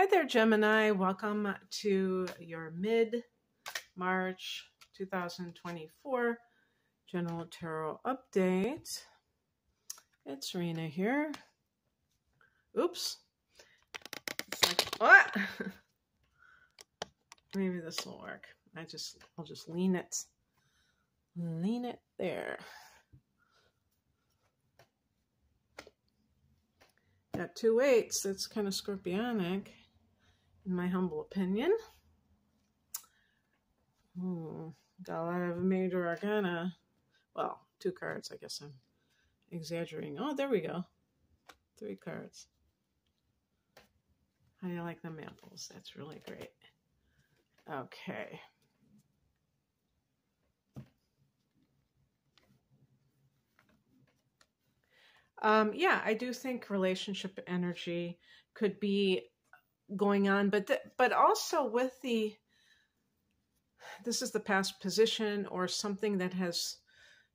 Hi there, Gemini. Welcome to your mid-March 2024 General Tarot Update. It's Rena here. Oops. It's like, what? Maybe this will work. I'll just lean it. Lean it there. Got 2 8s. That's kind of scorpionic, in my humble opinion. Got a lot of major arcana. Well, 2 cards. I guess I'm exaggerating. Oh, there we go. 3 cards. How do you like them apples? That's really great. Okay. Yeah, I do think relationship energy could be going on, but also with this is the past position or something that has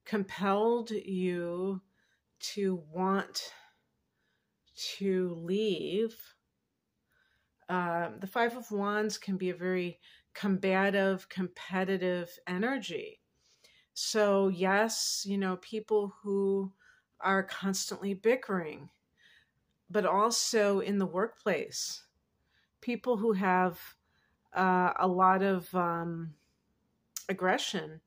compelled you to want to leave. The 5 of Wands can be a very combative, competitive energy. So yes, people who are constantly bickering, but also in the workplace, people who have a lot of aggression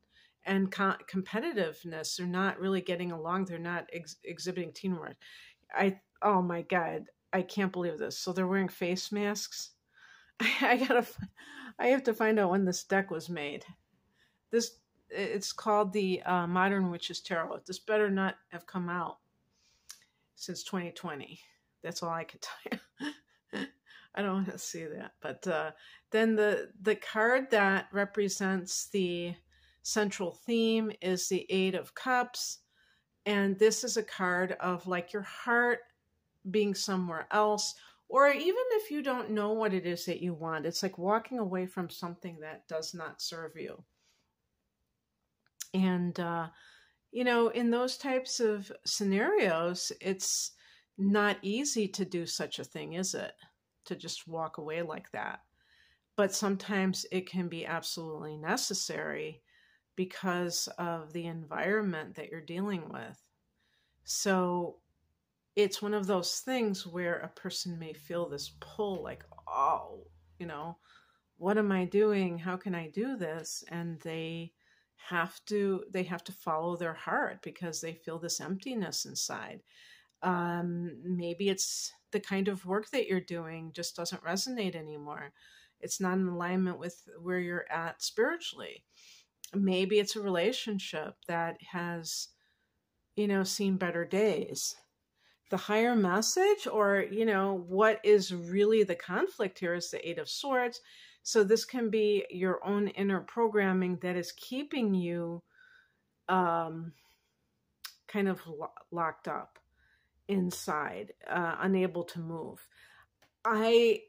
and competitiveness. They're not really getting along. They're not exhibiting teamwork. Oh my God, I can't believe this. So they're wearing face masks. I have to find out when this deck was made. It's called the Modern Witches Tarot. This better not have come out since 2020. That's all I can tell you. I don't want to see that. But then the card that represents the central theme is the 8 of Cups. And this is a card of like your heart being somewhere else. Or even if you don't know what it is that you want, it's like walking away from something that does not serve you. And, in those types of scenarios, it's not easy to do such a thing, is it? To just walk away like that. But sometimes it can be absolutely necessary because of the environment that you're dealing with. So it's one of those things where a person may feel this pull like, oh, what am I doing? How can I do this? And they have to follow their heart because they feel this emptiness inside. Maybe it's the kind of work that you're doing just doesn't resonate anymore. It's not in alignment with where you're at spiritually. Maybe it's a relationship that has, seen better days. The higher message, or, what is really the conflict here is the 8 of Swords. So this can be your own inner programming that is keeping you kind of locked up inside, unable to move. I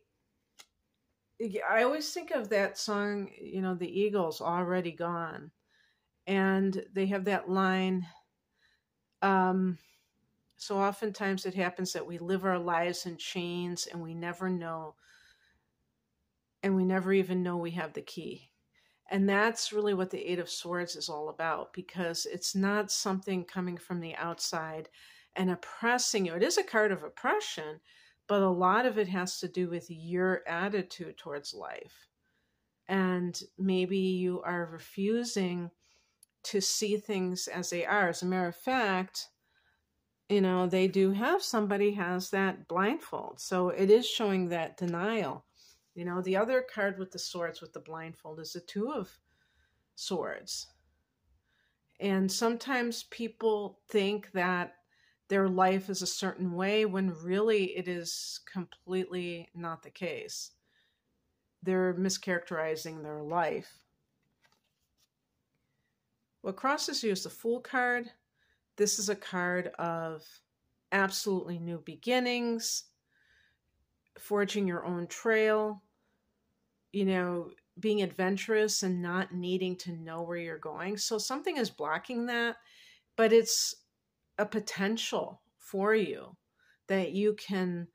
always think of that song, the Eagles, Already Gone. And they have that line, so oftentimes it happens that we live our lives in chains and we never know, and we never even know we have the key. And that's really what the 8 of Swords is all about, because it's not something coming from the outside and oppressing you. It is a card of oppression, but a lot of it has to do with your attitude towards life. And maybe you are refusing to see things as they are. As a matter of fact, they do have, somebody has that blindfold. So it is showing that denial. The other card with the swords with the blindfold is the 2 of Swords. And sometimes people think that their life is a certain way when really it is completely not the case. They're mischaracterizing their life. What crosses you is the Fool card. This is a card of absolutely new beginnings, forging your own trail, being adventurous and not needing to know where you're going. So something is blocking that, but it's a potential for you that you can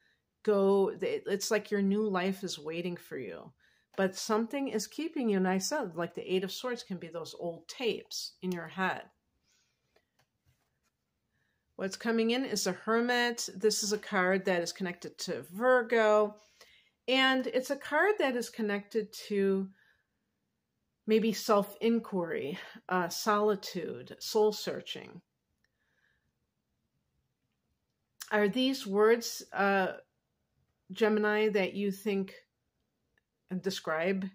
go, it's like your new life is waiting for you. But something is keeping you. And I said, like the Eight of Swords can be those old tapes in your head. What's coming in is a Hermit. This is a card that is connected to Virgo. And it's a card that is connected to maybe self-inquiry, solitude, soul-searching. Are these words, Gemini, that you think describe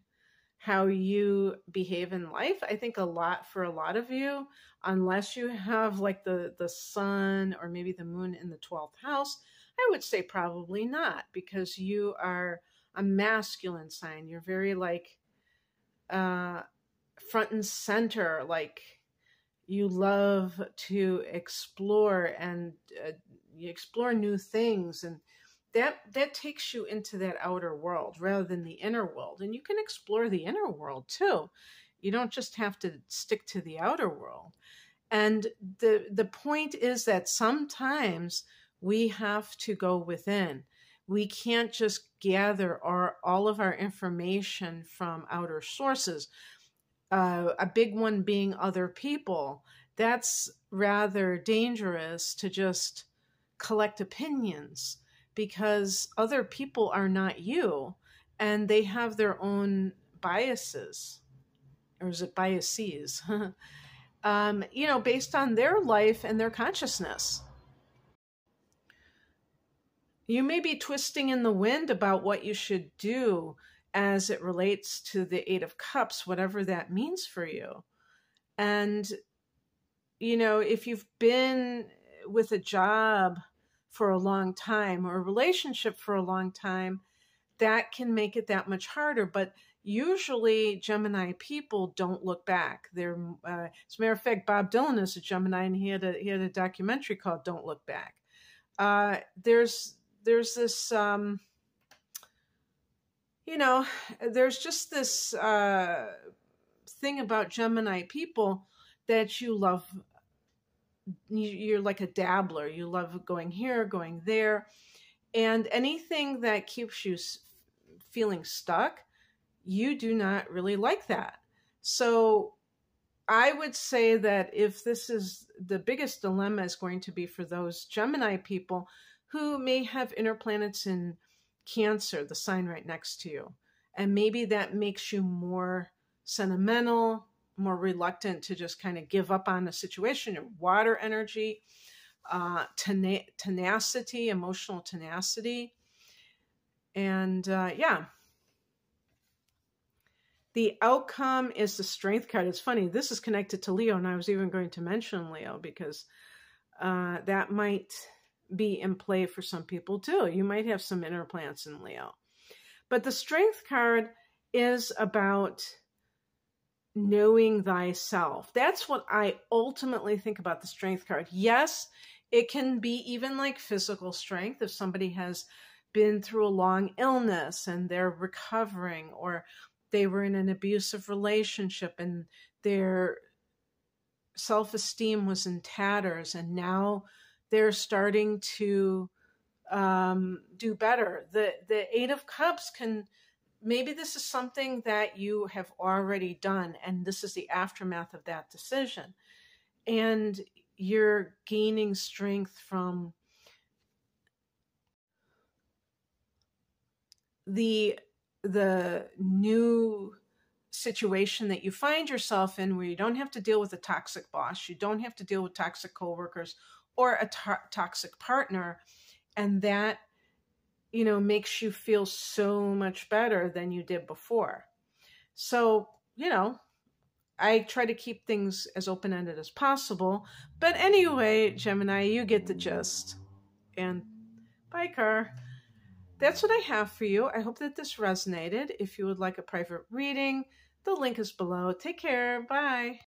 how you behave in life? I think for a lot of you, unless you have like the sun or maybe the moon in the 12th house, I would say probably not, because you are a masculine sign. You're very like front and center, like you love to explore and you explore new things, and that takes you into that outer world rather than the inner world. And you can explore the inner world too. You don't just have to stick to the outer world. And the point is that sometimes we have to go within. We can't just gather all of our information from outer sources. A big one being other people. That's rather dangerous to just collect opinions, because other people are not you and they have their own biases. Or is it biases? Based on their life and their consciousness. You may be twisting in the wind about what you should do as it relates to the Eight of Cups, whatever that means for you. And, if you've been with a job for a long time or a relationship for a long time, that can make it that much harder. But usually Gemini people don't look back. As a matter of fact, Bob Dylan is a Gemini, and he had a documentary called Don't Look Back. There's this, there's just this thing about Gemini people that you love. You're like a dabbler. You love going here, going there. And anything that keeps you feeling stuck, you do not really like that. So I would say that if this is the biggest dilemma, is going to be for those Gemini people who may have inner planets in Cancer, the sign right next to you. And maybe that makes you more sentimental, more reluctant to just kind of give up on a situation. Your water energy, tenacity, emotional tenacity. And the outcome is the Strength card. It's funny, this is connected to Leo, and I was even going to mention Leo because that might be in play for some people too. You might have some inner planets in Leo. But the Strength card is about knowing thyself. That's what I ultimately think about the Strength card. Yes, it can be even like physical strength if somebody has been through a long illness and they're recovering, or they were in an abusive relationship and their self-esteem was in tatters, and now they're starting to do better. The Eight of Cups can, maybe this is something that you have already done, and this is the aftermath of that decision. And you're gaining strength from the new situation that you find yourself in, where you don't have to deal with a toxic boss, you don't have to deal with toxic coworkers or a toxic partner, and that makes you feel so much better than you did before. So I try to keep things as open-ended as possible, but anyway, Gemini, you get the gist. And bye, Car. That's what I have for you. I hope that this resonated. If you would like a private reading, the link is below. Take care. Bye.